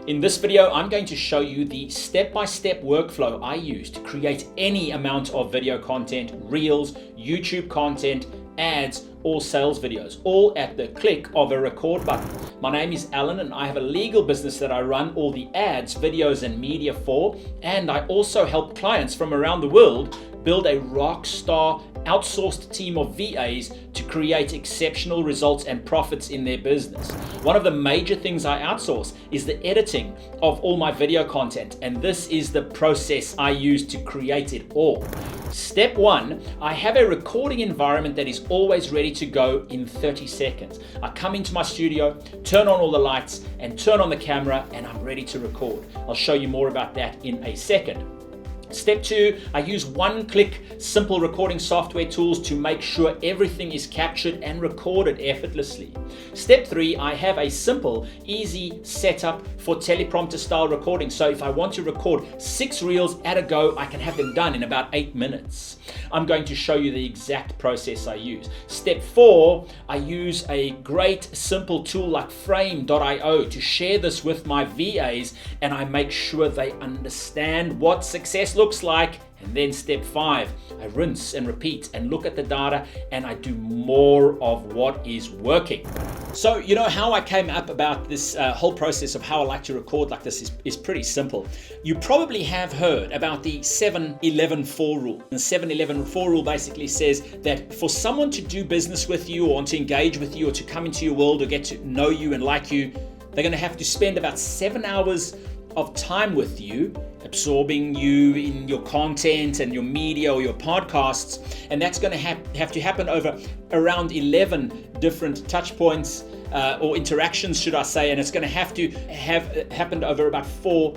In this video, I'm going to show you the step-by-step workflow I use to create any amount of video content, reels, YouTube content, ads, or sales videos, all at the click of a record button. My name is Alan and I have a legal business that I run all the ads, videos, and media for, and I also help clients from around the world build a rock star outsourced team of VAs to create exceptional results and profits in their business. One of the major things I outsource is the editing of all my video content, and this is the process I use to create it all. Step one, I have a recording environment that is always ready to go in 30 seconds. I come into my studio, turn on all the lights, and turn on the camera, and I'm ready to record. I'll show you more about that in a second. Step two, I use one-click simple recording software tools to make sure everything is captured and recorded effortlessly. Step three, I have a simple, easy setup for teleprompter style recording. So if I want to record 6 reels at a go, I can have them done in about 8 minutes. I'm going to show you the exact process I use. Step four, I use a great simple tool like Frame.io to share this with my VAs, and I make sure they understand what success looks like. And then step five, I rinse and repeat and look at the data, and I do more of what is working. So you know how I came up about this whole process of how I like to record like this is pretty simple. You probably have heard about the 7-11-4 rule. The 7-11-4 rule basically says that for someone to do business with you or to engage with you or to come into your world or get to know you and like you, they're going to have to spend about 7 hours of time with you, absorbing you in your content and your media or your podcasts, and that's going to have to happen over around 11 different touch points or interactions, should I say, and it's going to have happened over about 4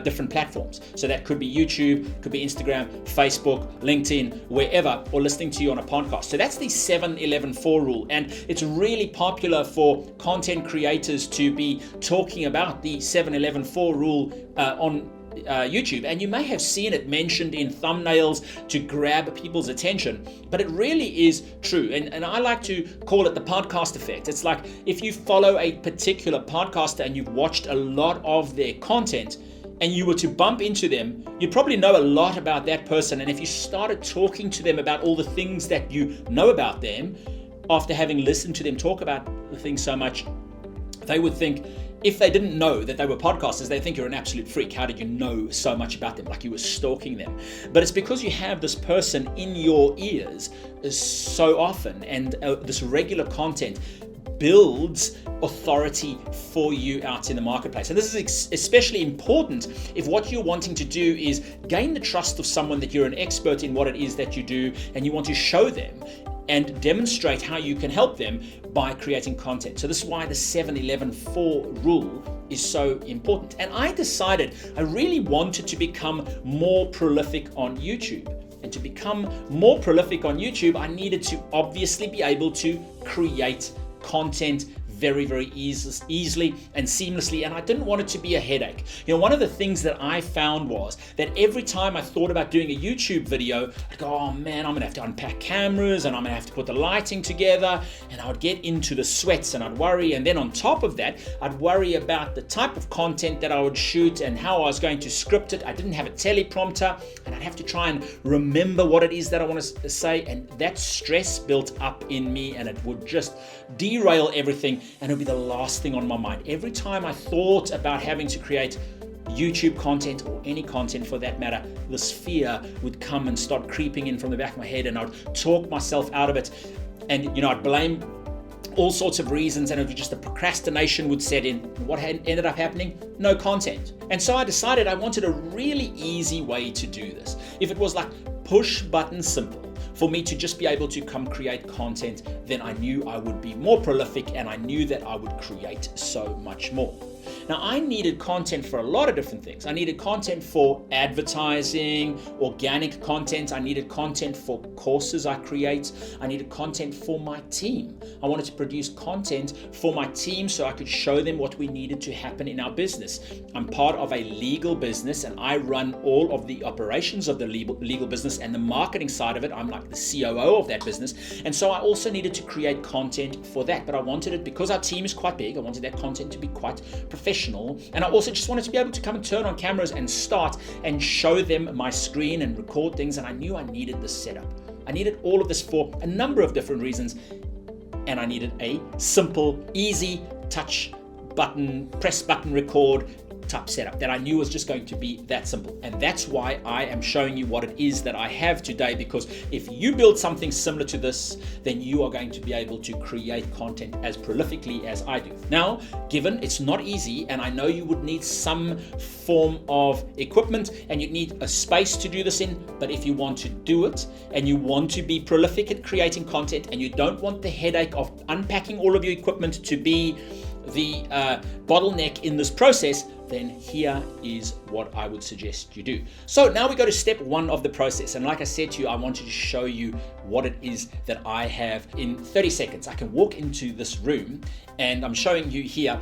different platforms. So that could be YouTube, could be Instagram, Facebook, LinkedIn, wherever, or listening to you on a podcast. So that's the 7-11-4 rule, and it's really popular for content creators to be talking about the 7-11-4 rule on YouTube, and you may have seen it mentioned in thumbnails to grab people's attention, but it really is true, and I like to call it the podcast effect. It's like if you follow a particular podcaster and you've watched a lot of their content and you were to bump into them, you'd probably know a lot about that person, and if you started talking to them about all the things that you know about them after having listened to them talk about the things so much, they would think, if they didn't know that they were podcasters, they think you're an absolute freak. How did you know so much about them? Like you were stalking them. But it's because you have this person in your ears so often, and this regular content builds authority for you out in the marketplace. And this is especially important if what you're wanting to do is gain the trust of someone that you're an expert in what it is that you do, and you want to show them and demonstrate how you can help them by creating content. So this is why the 7-11-4 rule is so important. And I decided I really wanted to become more prolific on YouTube. And to become more prolific on YouTube, I needed to obviously be able to create content very, very easily and seamlessly, and I didn't want it to be a headache. You know, one of the things that I found was that every time I thought about doing a YouTube video, I'd go, oh man, I'm gonna have to unpack cameras and I'm gonna have to put the lighting together, and I would get into the sweats and I'd worry, and then on top of that, I'd worry about the type of content that I would shoot and how I was going to script it. I didn't have a teleprompter, and I'd have to try and remember what it is that I want to say, and that stress built up in me, and it would just derail everything, and it would be the last thing on my mind. Every time I thought about having to create YouTube content or any content for that matter, this fear would come and start creeping in from the back of my head, and I'd talk myself out of it, and I'd blame all sorts of reasons, and it would just the procrastination would set in. What ended up happening? No content. And so I decided I wanted a really easy way to do this. If it was like push button simple for me to just be able to come create content, then I knew I would be more prolific, and I knew that I would create so much more. Now, I needed content for a lot of different things. I needed content for advertising, organic content. I needed content for courses I create. I needed content for my team. I wanted to produce content for my team so I could show them what we needed to happen in our business. I'm part of a legal business, and I run all of the operations of the legal business and the marketing side of it. I'm like the COO of that business. And so I also needed to create content for that. But I wanted it, because our team is quite big, I wanted that content to be quite professional. professional, and I also just wanted to be able to come and turn on cameras and start and show them my screen and record things, and I knew I needed this setup. I needed all of this for a number of different reasons, and I needed a simple, easy touch button, press button record type setup that I knew was just going to be that simple. And that's why I am showing you what it is that I have today, because if you build something similar to this, then you are going to be able to create content as prolifically as I do. Now, given it's not easy, and I know you would need some form of equipment and you'd need a space to do this in, but if you want to do it and you want to be prolific at creating content and you don't want the headache of unpacking all of your equipment to be the bottleneck in this process, then here is what I would suggest you do. So now we go to step 1 of the process. And like I said to you, I wanted to show you what it is that I have in 30 seconds. I can walk into this room and I'm showing you here.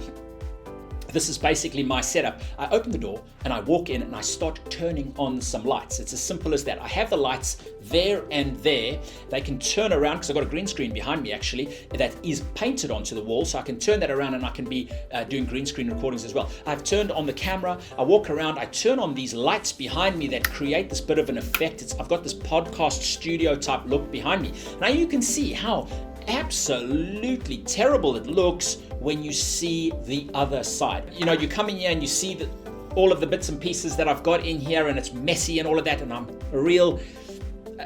This is basically my setup. I open the door and I walk in and I start turning on some lights. It's as simple as that. I have the lights there and there. They can turn around because I've got a green screen behind me actually that is painted onto the wall. So I can turn that around and I can be doing green screen recordings as well. I've turned on the camera. I walk around. I turn on these lights behind me that create this bit of an effect. I've got this podcast studio type look behind me. Now you can see how absolutely terrible it looks when you see the other side. You know, you come in here and you see that all of the bits and pieces that I've got in here, and it's messy and all of that, and I'm a real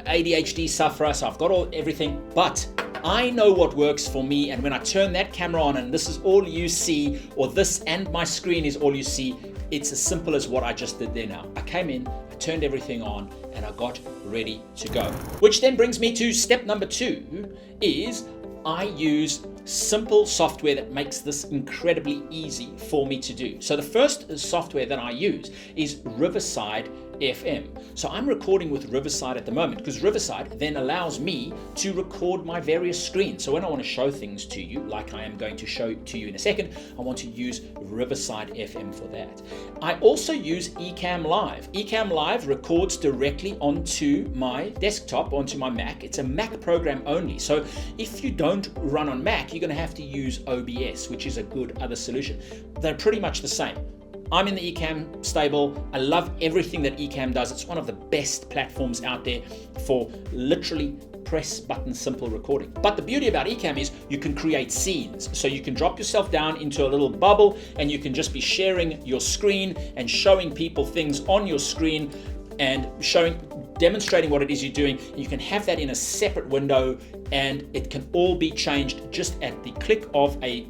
ADHD sufferer, so I've got everything, but I know what works for me. And when I turn that camera on and this is all you see, or this and my screen is all you see, it's as simple as what I just did there now. I came in, I turned everything on, and I got ready to go. Which then brings me to step number 2, is I use simple software that makes this incredibly easy for me to do. So the first software that I use is Riverside FM. So I'm recording with Riverside at the moment because Riverside then allows me to record my various screens. So when I want to show things to you, like I am going to show to you in a second, I want to use Riverside FM for that. I also use Ecamm Live. Ecamm Live records directly onto my desktop, onto my Mac. It's a Mac program only. So if you don't run on Mac, you're going to have to use OBS, which is a good other solution. They're pretty much the same. I'm in the Ecamm stable. I love everything that Ecamm does. It's one of the best platforms out there for literally press button simple recording. But the beauty about Ecamm is you can create scenes. So you can drop yourself down into a little bubble and you can just be sharing your screen and showing people things on your screen and demonstrating what it is you're doing. You can have that in a separate window and it can all be changed just at the click of a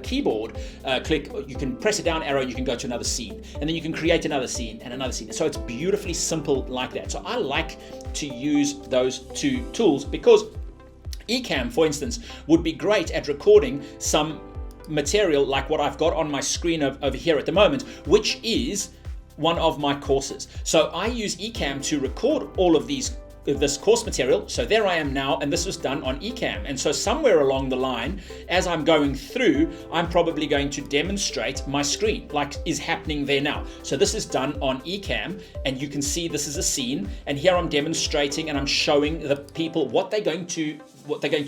keyboard click. You can press a down arrow, you can go to another scene, and then you can create another scene and another scene. So it's beautifully simple like that. So I like to use those 2 tools because Ecamm, for instance, would be great at recording some material like what I've got on my screen over here at the moment, which is one of my courses. So I use Ecamm to record all of this course material. So there I am now, and this was done on Ecamm. And so somewhere along the line, as I'm going through, I'm probably going to demonstrate my screen, like is happening there now. So this is done on Ecamm, and you can see this is a scene, and here I'm demonstrating and I'm showing the people what they're going to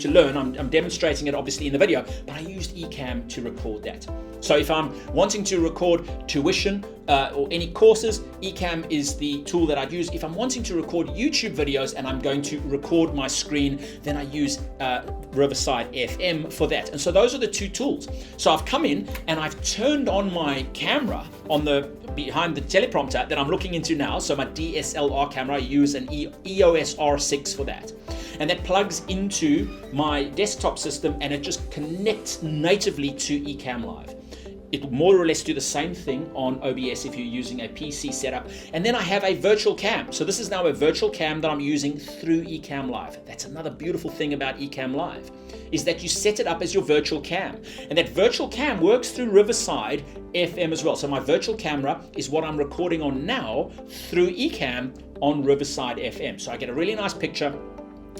learn. I'm demonstrating it obviously in the video, but I used Ecamm to record that. So if I'm wanting to record tuition or any courses, Ecamm is the tool that I'd use. If I'm wanting to record YouTube videos and I'm going to record my screen, then I use Riverside FM for that. And so those are the 2 tools. So I've come in and I've turned on my camera behind the teleprompter that I'm looking into now. So my DSLR camera, I use an EOS R6 for that. And that plugs into my desktop system and it just connects natively to Ecamm Live. It will more or less do the same thing on OBS if you're using a PC setup. And then I have a virtual cam. So this is now a virtual cam that I'm using through Ecamm Live. That's another beautiful thing about Ecamm Live, is that you set it up as your virtual cam. And that virtual cam works through Riverside FM as well. So my virtual camera is what I'm recording on now through Ecamm on Riverside FM. So I get a really nice picture,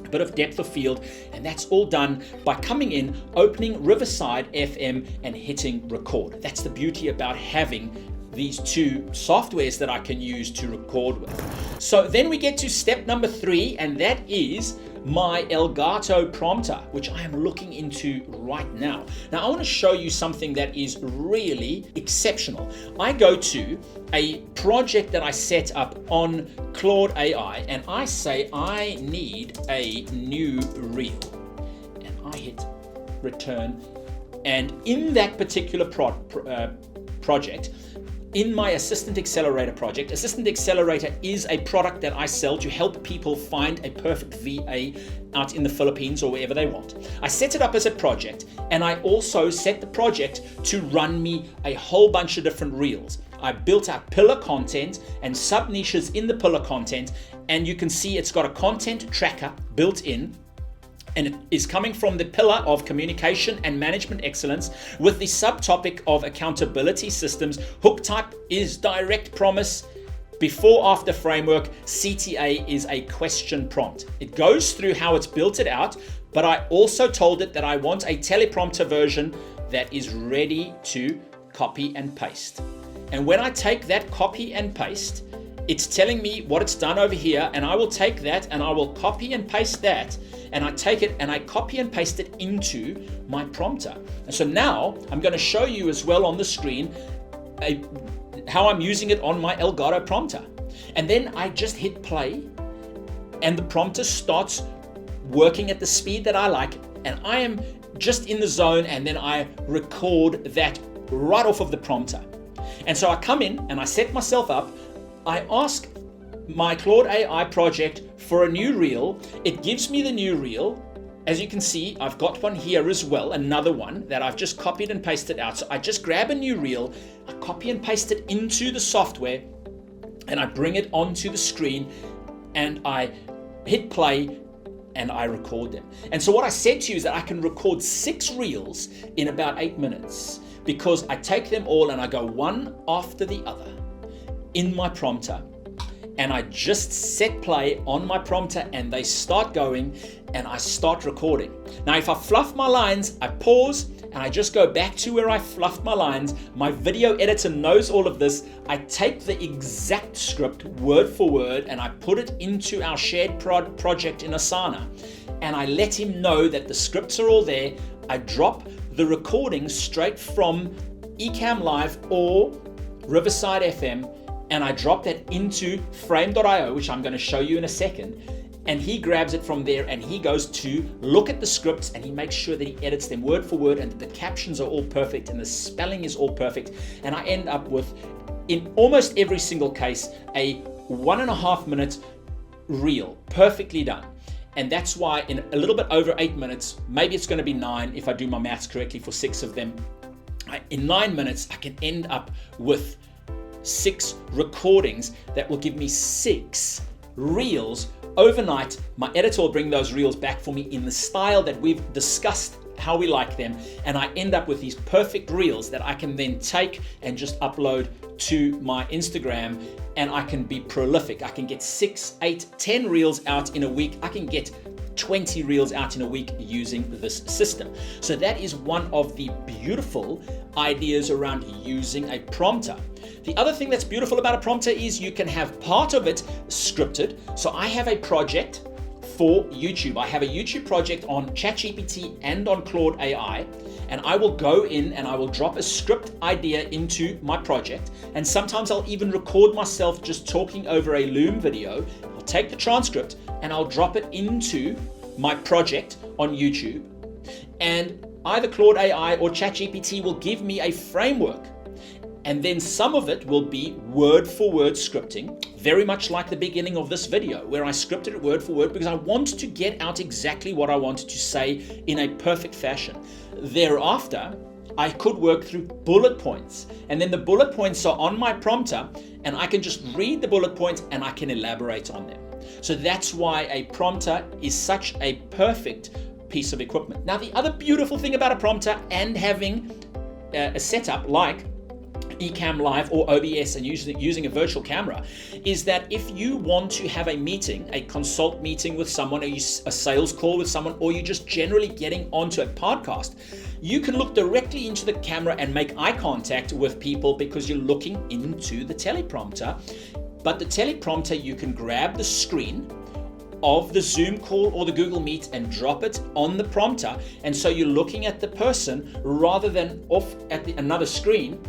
a bit of depth of field, and that's all done by coming in, opening Riverside FM and hitting record. That's the beauty about having these 2 softwares that I can use to record with. So then we get to step number 3, and that is my Elgato prompter, which I am looking into right now. Now I want to show you something that is really exceptional. I go to a project that I set up on Claude AI and I say I need a new reel, and I hit return, and in that particular project, in my Assistant Accelerator project, Assistant Accelerator is a product that I sell to help people find a perfect VA out in the Philippines or wherever they want. I set it up as a project, and I also set the project to run me a whole bunch of different reels. I built out pillar content and sub niches in the pillar content, and you can see it's got a content tracker built in, and it is coming from the pillar of communication and management excellence with the subtopic of accountability systems. Hook type is direct promise. Before after framework, CTA is a question prompt. It goes through how it's built it out, but I also told it that I want a teleprompter version that is ready to copy and paste. And when I take that copy and paste, it's telling me what it's done over here, and I will take that and I will copy and paste that, and I take it and I copy and paste it into my prompter. And so now I'm going to show you as well on the screen how I'm using it on my Elgato prompter. And then I just hit play and the prompter starts working at the speed that I like, and I am just in the zone, and then I record that right off of the prompter. And so I come in and I set myself up. I ask my Claude AI project for a new reel. It gives me the new reel. As you can see, I've got one here as well, another one that I've just copied and pasted out. So I just grab a new reel, I copy and paste it into the software, and I bring it onto the screen, and I hit play, and I record them. And so what I said to you is that I can record 6 reels in about 8 minutes, because I take them all and I go one after the other in my prompter, and I just set play on my prompter and they start going and I start recording. Now if I fluff my lines, I pause and I just go back to where I fluffed my lines. My video editor knows all of this. I take the exact script word for word and I put it into our shared project in Asana, and I let him know that the scripts are all there. I drop the recording straight from Ecamm Live or Riverside FM, and I drop that into Frame.io, which I'm going to show you in a second. And he grabs it from there and he goes to look at the scripts and he makes sure that he edits them word for word and that the captions are all perfect and the spelling is all perfect. And I end up with, in almost every single case, a 1.5 minute reel, perfectly done. And that's why in a little bit over 8 minutes, maybe it's going to be 9 if I do my maths correctly for 6 of them. In 9 minutes, I can end up with 6 recordings that will give me 6 reels overnight. My editor will bring those reels back for me in the style that we've discussed how we like them, and I end up with these perfect reels that I can then take and just upload to my Instagram, and I can be prolific. I can get 6, 8, 10 reels out in a week. I can get 20 reels out in a week using this system. So that is one of the beautiful ideas around using a prompter. The other thing that's beautiful about a prompter is you can have part of it scripted. So I have a project for YouTube. I have a YouTube project on ChatGPT and on Claude AI, and I will go in and I will drop a script idea into my project, and sometimes I'll even record myself just talking over a Loom video. I'll take the transcript and I'll drop it into my project on YouTube, and either Claude AI or ChatGPT will give me a framework. And then some of it will be word for word scripting, very much like the beginning of this video where I scripted it word for word because I wanted to get out exactly what I wanted to say in a perfect fashion. Thereafter, I could work through bullet points, and then the bullet points are on my prompter and I can just read the bullet points and I can elaborate on them. So that's why a prompter is such a perfect piece of equipment. Now, the other beautiful thing about a prompter and having a setup like Ecamm Live or OBS and using a virtual camera is that if you want to have a meeting, a consult meeting with someone, a sales call with someone, or you're just generally getting onto a podcast, you can look directly into the camera and make eye contact with people because you're looking into the teleprompter. But the teleprompter, you can grab the screen of the Zoom call or the Google Meet and drop it on the prompter. And so you're looking at the person rather than off at another screen,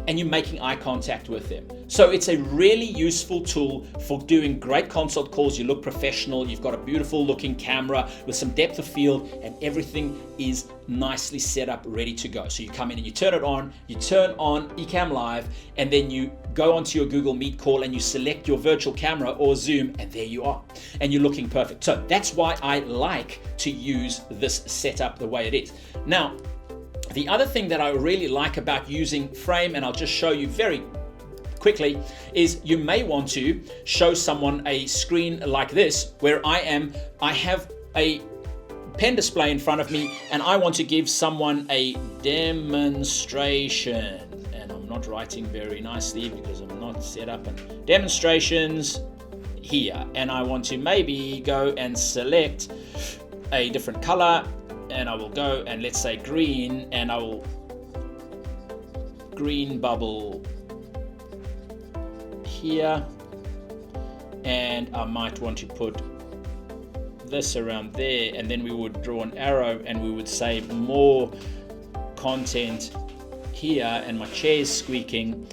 and you're making eye contact with them. So it's a really useful tool for doing great consult calls. You look professional, you've got a beautiful looking camera with some depth of field, and everything is nicely set up, ready to go. So you come in and you turn it on, you turn on Ecamm Live, and then you go onto your Google Meet call and you select your virtual camera or Zoom, and there you are. And you're looking perfect. So that's why I like to use this setup the way it is. Now, the other thing that I really like about using Frame, and I'll just show you very quickly, is you may want to show someone a screen like this where I have a pen display in front of me and I want to give someone a demonstration. And I'm not writing very nicely because I'm not set up in demonstrations here. And I want to maybe go and select a different color. And I will go and let's say green, and I will green bubble here, and I might want to put this around there, and then we would draw an arrow and we would say more content here, and my chair's squeaking,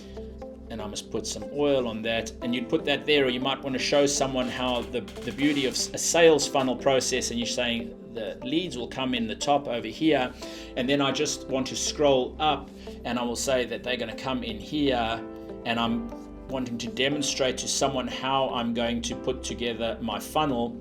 and I must put some oil on that, and you'd put that there. Or you might want to show someone how the beauty of a sales funnel process, and you're saying the leads will come in the top over here, and then I just want to scroll up and I will say that they're going to come in here, and I'm wanting to demonstrate to someone how I'm going to put together my funnel,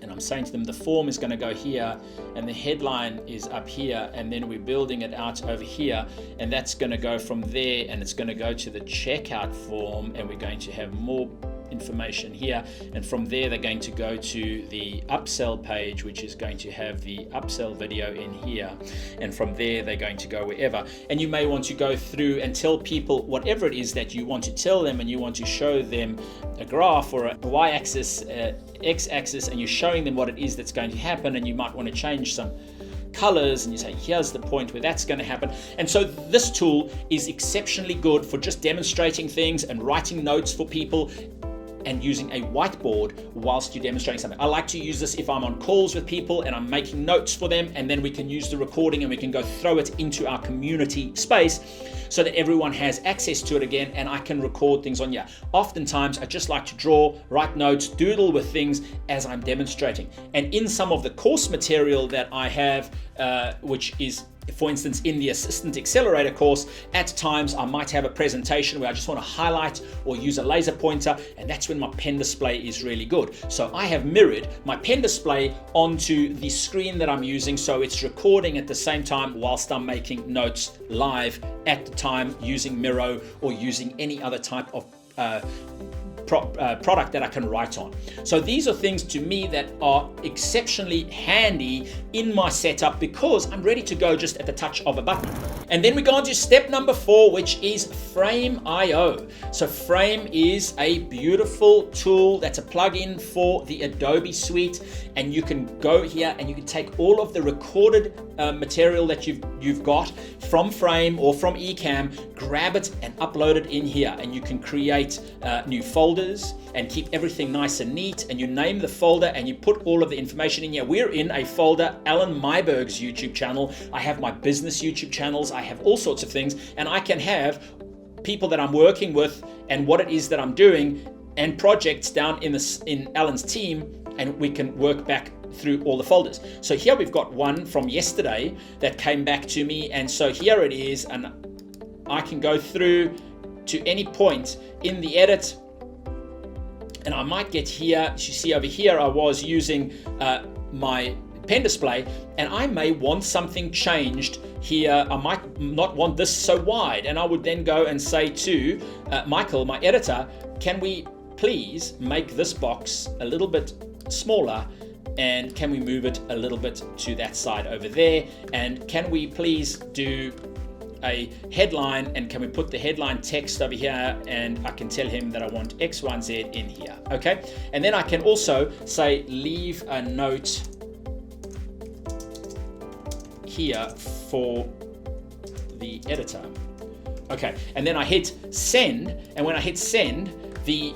and I'm saying to them the form is going to go here and the headline is up here, and then we're building it out over here, and that's going to go from there, and it's going to go to the checkout form, and we're going to have more information here, and from there they're going to go to the upsell page, which is going to have the upsell video in here, and from there they're going to go wherever. And you may want to go through and tell people whatever it is that you want to tell them, and you want to show them a graph or a y-axis, x-axis, and you're showing them what it is that's going to happen, and you might want to change some colors, and you say here's the point where that's going to happen. And so this tool is exceptionally good for just demonstrating things and writing notes for people and using a whiteboard whilst you're demonstrating something. I like to use this if I'm on calls with people and I'm making notes for them, and then we can use the recording and we can go throw it into our community space so that everyone has access to it again, and I can record things on here. Oftentimes I just like to draw, write notes, doodle with things as I'm demonstrating. And in some of the course material that I have, which is, for instance, in the Assistant Accelerator course, at times I might have a presentation where I just want to highlight or use a laser pointer, and that's when my pen display is really good. So I have mirrored my pen display onto the screen that I'm using, so it's recording at the same time whilst I'm making notes live at the time using Miro or using any other type of product that I can write on. So these are things to me that are exceptionally handy in my setup because I'm ready to go just at the touch of a button. And then we go on to step number 4, which is Frame.io. So Frame is a beautiful tool that's a plugin for the Adobe Suite, and you can go here and you can take all of the recorded material that you've got from Frame or from Ecamm, grab it and upload it in here, and you can create new folders and keep everything nice and neat, and you name the folder and you put all of the information in here. We're in a folder, Alan Myberg's YouTube channel. I have my business YouTube channels. I have all sorts of things, and I can have people that I'm working with and what it is that I'm doing and projects down in Alan's team, and we can work back through all the folders. So here we've got one from yesterday that came back to me, and so here it is, and I can go through to any point in the edit, and I might get here. You see over here I was using my pen display, and I may want something changed here. I might not want this so wide, and I would then go and say to Michael, my editor, can we please make this box a little bit smaller, and can we move it a little bit to that side over there, and can we please do a headline, and can we put the headline text over here, and I can tell him that I want X, Y, and Z in here. Okay, and then I can also say leave a note here for the editor. Okay, and then I hit send, and when I hit send, the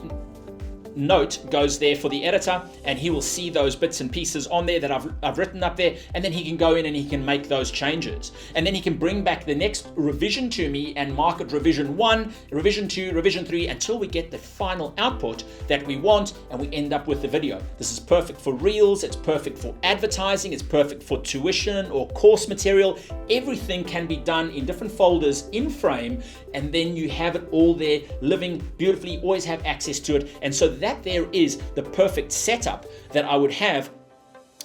note goes there for the editor, and he will see those bits and pieces on there that I've written up there, and then he can go in and he can make those changes. And then he can bring back the next revision to me and mark it revision 1, revision 2, revision 3, until we get the final output that we want, and we end up with the video. This is perfect for Reels, it's perfect for advertising, it's perfect for tuition or course material. Everything can be done in different folders in Frame, and then you have it all there living beautifully, always have access to it. And so that there is the perfect setup that I would have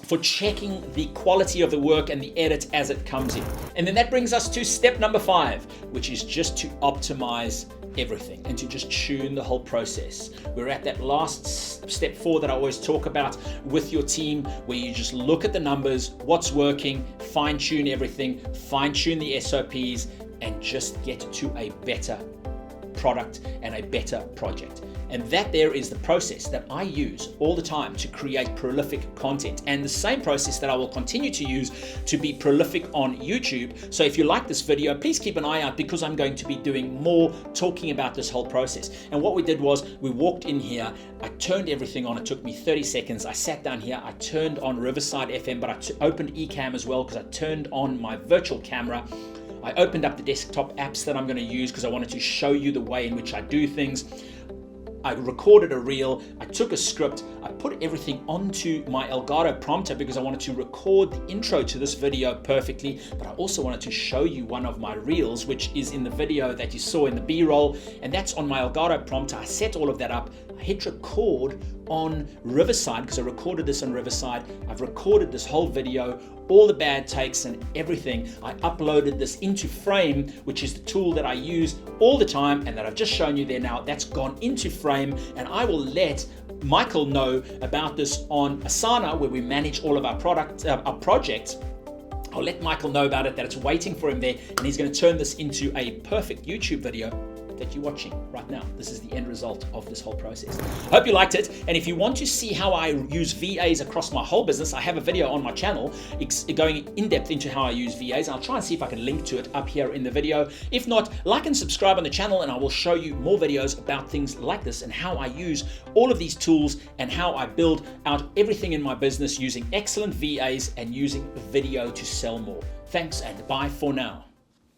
for checking the quality of the work and the edit as it comes in. And then that brings us to step number 5, which is just to optimize everything and to just tune the whole process. We're at that last step 4 that I always talk about with your team, where you just look at the numbers, what's working, fine tune everything, fine tune the SOPs, and just get to a better product and a better project. And that there is the process that I use all the time to create prolific content, and the same process that I will continue to use to be prolific on YouTube. So if you like this video, please keep an eye out, because I'm going to be doing more talking about this whole process. And what we did was we walked in here, I turned everything on, it took me 30 seconds. I sat down here, I turned on Riverside FM, but I opened Ecamm as well, because I turned on my virtual camera. I opened up the desktop apps that I'm going to use, because I wanted to show you the way in which I do things. I recorded a reel, I took a script, I put everything onto my Elgato prompter because I wanted to record the intro to this video perfectly, but I also wanted to show you one of my reels, which is in the video that you saw in the B-roll, and that's on my Elgato prompter. I set all of that up, I hit record on Riverside because I recorded this on Riverside. I've recorded this whole video, all the bad takes and everything. I uploaded this into Frame, which is the tool that I use all the time and that I've just shown you there now. That's gone into Frame, and I will let Michael know about this on Asana, where we manage all of our projects. I'll let Michael know about it, that it's waiting for him there, and he's going to turn this into a perfect YouTube video that you're watching right now. This is the end result of this whole process. I hope you liked it, and if you want to see how I use VAs across my whole business, I have a video on my channel going in depth into how I use VAs. I'll try and see if I can link to it up here in the video. If not, like and subscribe on the channel, and I will show you more videos about things like this and how I use all of these tools and how I build out everything in my business using excellent VAs and using video to sell more. Thanks, and bye for now.